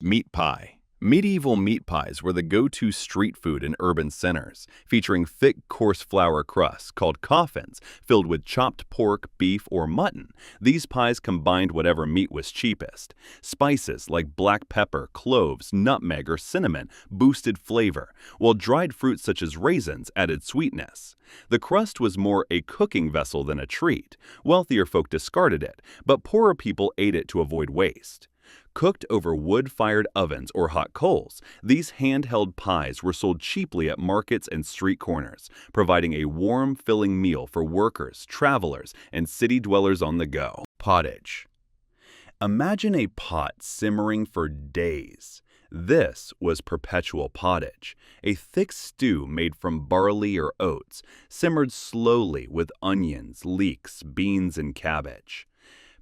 Meat pie. Medieval meat pies were the go-to street food in urban centers, featuring thick, coarse flour crusts called coffins filled with chopped pork, beef, or mutton. These pies combined whatever meat was cheapest. Spices like black pepper, cloves, nutmeg, or cinnamon boosted flavor, while dried fruits such as raisins added sweetness. The crust was more a cooking vessel than a treat. Wealthier folk discarded it, but poorer people ate it to avoid waste. Cooked over wood-fired ovens or hot coals, these handheld pies were sold cheaply at markets and street corners, providing a warm, filling meal for workers, travelers, and city dwellers on the go. Pottage. Imagine a pot simmering for days. This was perpetual pottage, a thick stew made from barley or oats, simmered slowly with onions, leeks, beans, and cabbage.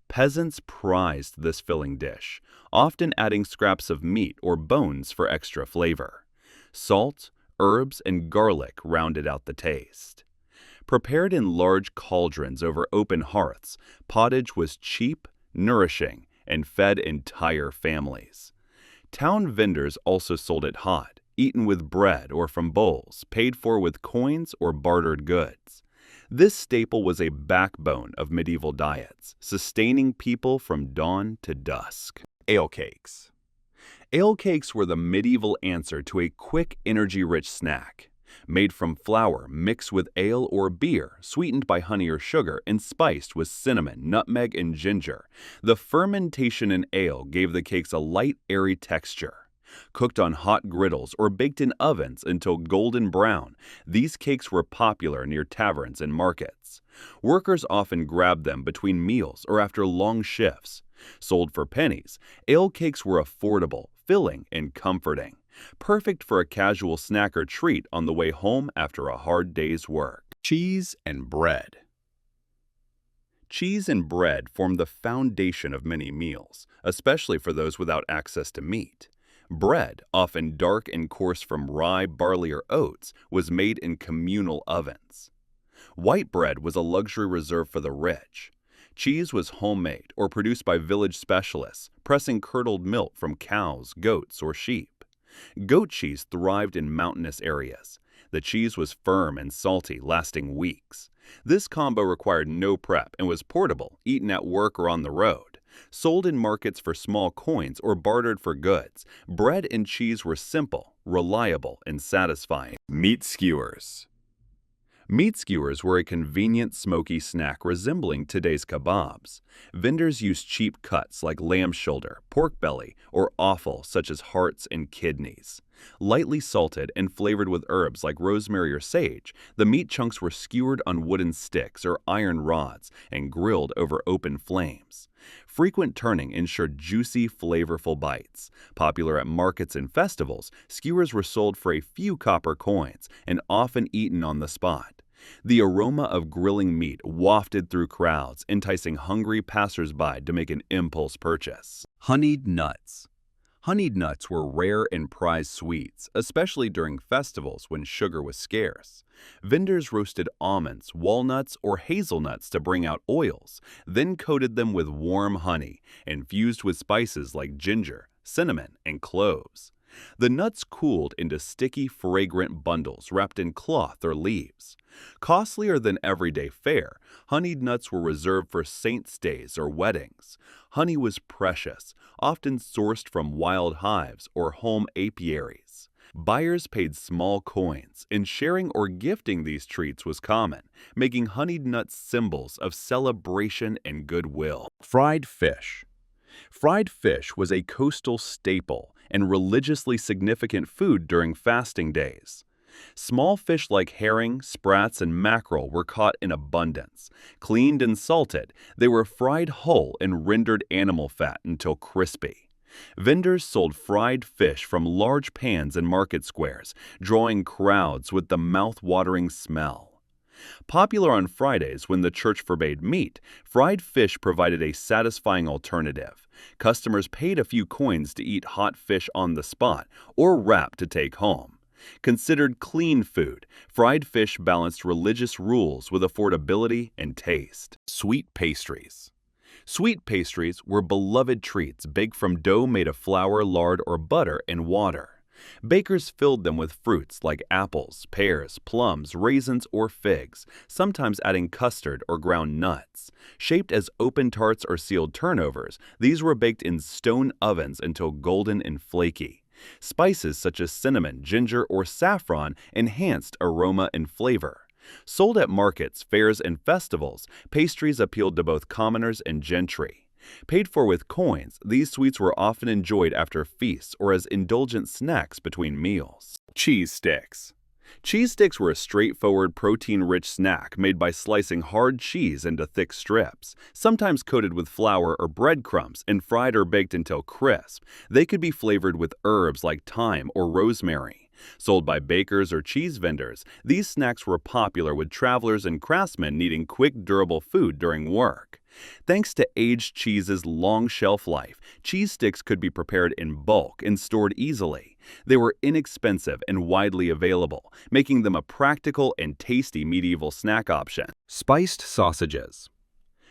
Peasants prized this filling dish, often adding scraps of meat or bones for extra flavor. Salt, herbs, and garlic rounded out the taste. Prepared in large cauldrons over open hearths, pottage was cheap, nourishing, and fed entire families. Town vendors also sold it hot, eaten with bread or from bowls, paid for with coins or bartered goods. This staple was a backbone of medieval diets, sustaining people from dawn to dusk. Ale cakes. Ale cakes were the medieval answer to a quick, energy-rich snack. Made from flour mixed with ale or beer, sweetened by honey or sugar, and spiced with cinnamon, nutmeg, and ginger. The fermentation in ale gave the cakes a light, airy texture. Cooked on hot griddles or baked in ovens until golden brown, these cakes were popular near taverns and markets. Workers often grabbed them between meals or after long shifts. Sold for pennies, ale cakes were affordable, filling, and comforting, perfect for a casual snack or treat on the way home after a hard day's work. Cheese and bread. Cheese and bread formed the foundation of many meals, especially for those without access to meat. Bread, often dark and coarse from rye, barley, or oats, was made in communal ovens. White bread was a luxury reserved for the rich. Cheese was homemade or produced by village specialists, pressing curdled milk from cows, goats, or sheep. Goat cheese thrived in mountainous areas. The cheese was firm and salty, lasting weeks. This combo required no prep and was portable, eaten at work or on the road. Sold in markets for small coins or bartered for goods, bread and cheese were simple, reliable, and satisfying. Meat skewers. Meat skewers were a convenient smoky snack resembling today's kebabs. Vendors used cheap cuts like lamb shoulder, pork belly, or offal such as hearts and kidneys. Lightly salted and flavored with herbs like rosemary or sage, the meat chunks were skewered on wooden sticks or iron rods and grilled over open flames. Frequent turning ensured juicy, flavorful bites. Popular at markets and festivals, skewers were sold for a few copper coins and often eaten on the spot. The aroma of grilling meat wafted through crowds, enticing hungry passers-by to make an impulse purchase. Honeyed nuts. Honeyed nuts were rare and prized sweets, especially during festivals when sugar was scarce. Vendors roasted almonds, walnuts, or hazelnuts to bring out oils, then coated them with warm honey, infused with spices like ginger, cinnamon, and cloves. The nuts cooled into sticky, fragrant bundles wrapped in cloth or leaves. Costlier than everyday fare, honeyed nuts were reserved for saints' days or weddings. Honey was precious, often sourced from wild hives or home apiaries. Buyers paid small coins, and sharing or gifting these treats was common, making honeyed nuts symbols of celebration and goodwill. Fried fish. Fried fish was a coastal staple and religiously significant food during fasting days. Small fish like herring, sprats, and mackerel were caught in abundance. Cleaned and salted, they were fried whole and rendered animal fat until crispy. Vendors sold fried fish from large pans in market squares, drawing crowds with the mouth-watering smell. Popular on Fridays when the church forbade meat, fried fish provided a satisfying alternative. Customers paid a few coins to eat hot fish on the spot or wrap to take home. Considered clean food, fried fish balanced religious rules with affordability and taste. Sweet pastries. Sweet pastries were beloved treats baked from dough made of flour, lard, or butter and water. Bakers filled them with fruits like apples, pears, plums, raisins, or figs, sometimes adding custard or ground nuts. Shaped as open tarts or sealed turnovers, these were baked in stone ovens until golden and flaky. Spices such as cinnamon, ginger, or saffron enhanced aroma and flavor. Sold at markets, fairs, and festivals, pastries appealed to both commoners and gentry. Paid for with coins, these sweets were often enjoyed after feasts or as indulgent snacks between meals. Cheese sticks. Cheese sticks were a straightforward, protein-rich snack made by slicing hard cheese into thick strips, sometimes coated with flour or breadcrumbs and fried or baked until crisp. They could be flavored with herbs like thyme or rosemary. Sold by bakers or cheese vendors, these snacks were popular with travelers and craftsmen needing quick, durable food during work. Thanks to aged cheese's long shelf life, cheese sticks could be prepared in bulk and stored easily. They were inexpensive and widely available, making them a practical and tasty medieval snack option. Spiced sausages.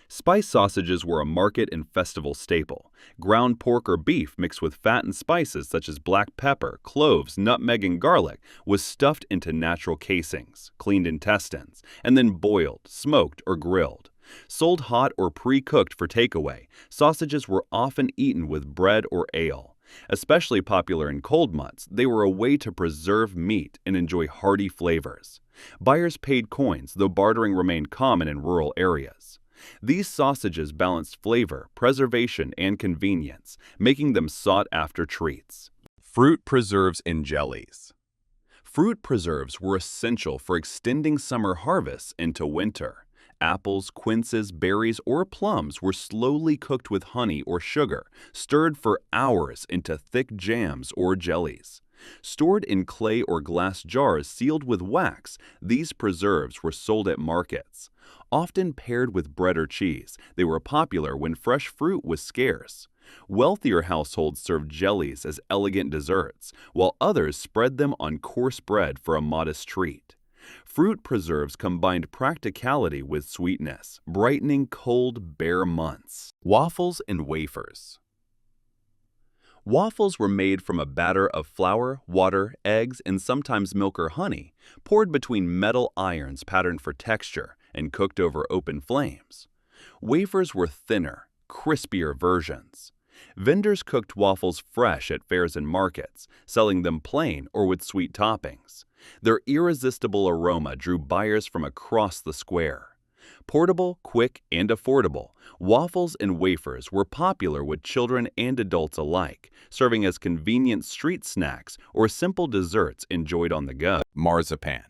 Spiced sausages were a market and festival staple. Ground pork or beef mixed with fat and spices such as black pepper, cloves, nutmeg, and garlic was stuffed into natural casings, cleaned intestines, and then boiled, smoked, or grilled. Sold hot or pre-cooked for takeaway, sausages were often eaten with bread or ale. Especially popular in cold months, they were a way to preserve meat and enjoy hearty flavors. Buyers paid coins, though bartering remained common in rural areas. These sausages balanced flavor, preservation, and convenience, making them sought-after treats. Fruit preserves and jellies. Fruit preserves were essential for extending summer harvests into winter. Apples, quinces, berries, or plums were slowly cooked with honey or sugar, stirred for hours into thick jams or jellies. Stored in clay or glass jars sealed with wax, these preserves were sold at markets. Often paired with bread or cheese, they were popular when fresh fruit was scarce. Wealthier households served jellies as elegant desserts, while others spread them on coarse bread for a modest treat. Fruit preserves combined practicality with sweetness, brightening cold, bare months. Waffles and wafers. Waffles were made from a batter of flour, water, eggs, and sometimes milk or honey, poured between metal irons patterned for texture and cooked over open flames. Wafers were thinner, crispier versions. Vendors cooked waffles fresh at fairs and markets, selling them plain or with sweet toppings. Their irresistible aroma drew buyers from across the square. Portable, quick, and affordable, waffles and wafers were popular with children and adults alike, serving as convenient street snacks or simple desserts enjoyed on the go. Marzipan.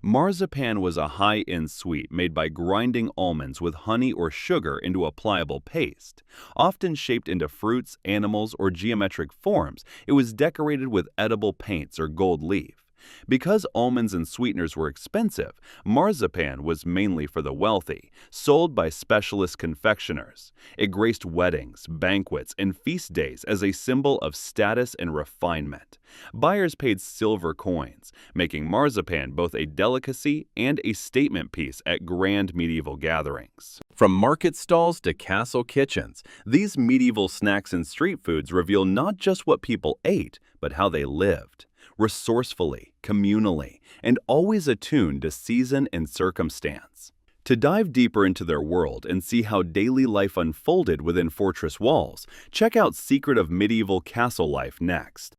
Marzipan was a high-end sweet made by grinding almonds with honey or sugar into a pliable paste. Often shaped into fruits, animals, or geometric forms, it was decorated with edible paints or gold leaf. Because almonds and sweeteners were expensive, marzipan was mainly for the wealthy, sold by specialist confectioners. It graced weddings, banquets, and feast days as a symbol of status and refinement. Buyers paid silver coins, making marzipan both a delicacy and a statement piece at grand medieval gatherings. From market stalls to castle kitchens, these medieval snacks and street foods reveal not just what people ate, but how they lived. Resourcefully, communally, and always attuned to season and circumstance. To dive deeper into their world and see how daily life unfolded within fortress walls, check out Secret of Medieval Castle Life next.